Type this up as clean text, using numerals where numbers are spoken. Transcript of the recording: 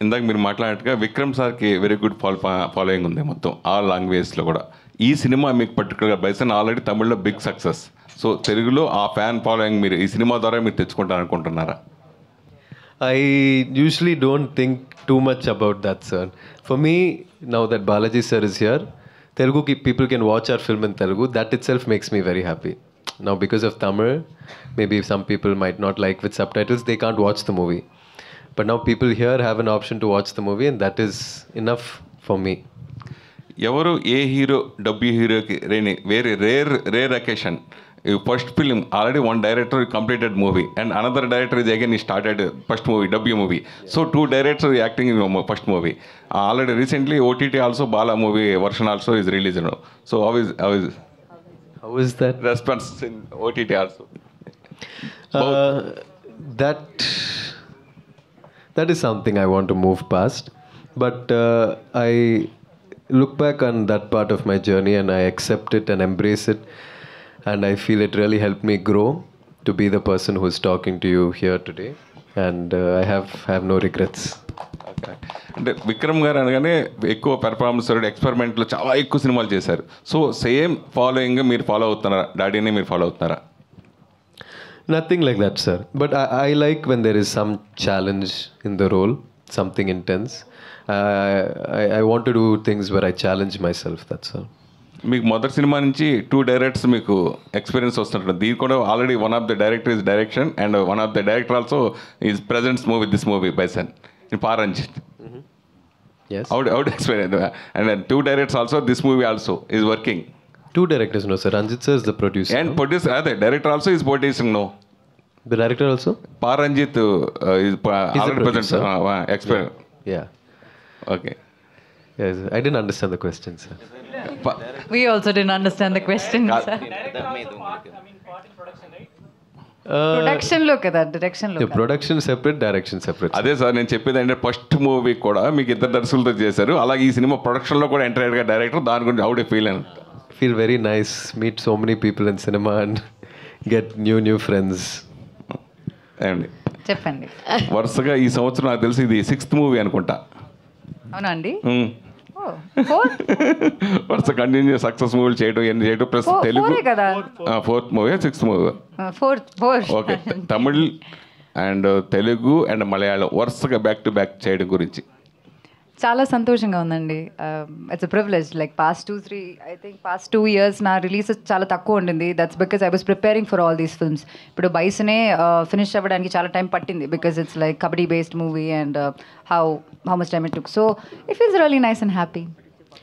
ఇందాక మీరు మాట్లాడినట్టుగా విక్రమ్ సార్కి వెరీ గుడ్ ఫాలోయింగ్ ఉంది మొత్తం ఆల్ లాంగ్వేజ్లో కూడా. ఈ సినిమా మీకు పర్టికులర్గా బైసన్ ఆల్రెడీ తమిళ్లో బిగ్ సక్సెస్. సో తెలుగులో ఆ ఫ్యాన్ ఫాలోయింగ్ మీరు ఈ సినిమా ద్వారా మీరు తెచ్చుకుంటారు అనుకుంటున్నారా? I usually don't think too much about that, sir. For me, now that Balaji sir is here, Telugu people can watch our film in Telugu. That itself makes me very happy. Now, because of Tamil, maybe some people might not like with subtitles, they can't watch the movie. But now people here have an option to watch the movie, and that is enough for me. ఎవరు ఏ hero డబ్బు హీరోకి వేరే rare occasion. First film already one director completed movie and another director is again started first movie W movie. So 2 directors acting in first movie. Already recently OTT also Bala movie version also is release. So How is that response in OTT also? That is something I want to move past. But I look back on that part of my journey and I accept it and embrace it. And I feel it really helped me grow to be the person who is talking to you here today. And I have no regrets. అంటే విక్రమ్ గారు అనగానే ఎక్కువ performance ఎక్స్పెరిమెంట్లో చాలా ఎక్కువ సినిమాలు చేశారు. So same following మీరు follow అవుతున్నారా? డాడీని మీరు ఫాలో అవుతున్నారా? Nothing like that, sir. But I like when there is some challenge in the role, something intense. I want to do things where I challenge myself, that's all. మీకు మొదటి cinema నుంచి 2 directors మీకు experience వస్తుంటుంది. దీని కూడా already one of the director is direction and one of the director also is presents movie this movie bison in Paramjit. Yes. How to explain it? And then 2 directors also, this movie also is working. 2 directors, no, sir. Ranjit sir is the producer. And producer, the director also is producing, no? The director also? Paranjit is already producer. Expert. Yeah. Okay. Yes, I didn't understand the question, sir. We also didn't understand the question, sir. ప్రొడక్షన్లో కదా, డైరెక్షన్లో. Production separate, direction separate. అదే sir నేను చెప్పేది అంటే first movie కూడా మీకు 2 దర్శకులతో చేశారు. అలాగే ఈ సినిమా ప్రొడక్షన్లో కూడా ఎంటైర్గా డైరెక్టర్. దాని గురించి హౌ డు ఫీల్ అని? Feel very nice, meet so many people in cinema and get new friends. ఏమండి చెప్పండి. వరుసగా ఈ సంవత్సరం నాకు తెలిసి ఇది 6th మూవీ అనుకుంటా. అవునా అండి? వరుస కంటిన్యూ సక్సెస్ మూవీలు చేయడం ఎన్ని చేయడం ప్లస్ తెలుగు కదా. 4th movie 6th movie. Okay. Tamil and Telugu and Malayalam వరుసగా బ్యాక్ టు బ్యాక్ చేయడం గురించి చాలా సంతోషంగా ఉందండి. It's a privilege. Like past 2 years నా రిలీజెస్ చాలా తక్కువ ఉండింది. That's because I was preparing for all these films. ఇప్పుడు బైసనే ఫినిష్ అవ్వడానికి చాలా టైం పట్టింది because it's like kabaddi based movie and how much time it took. So it feels really nice and happy.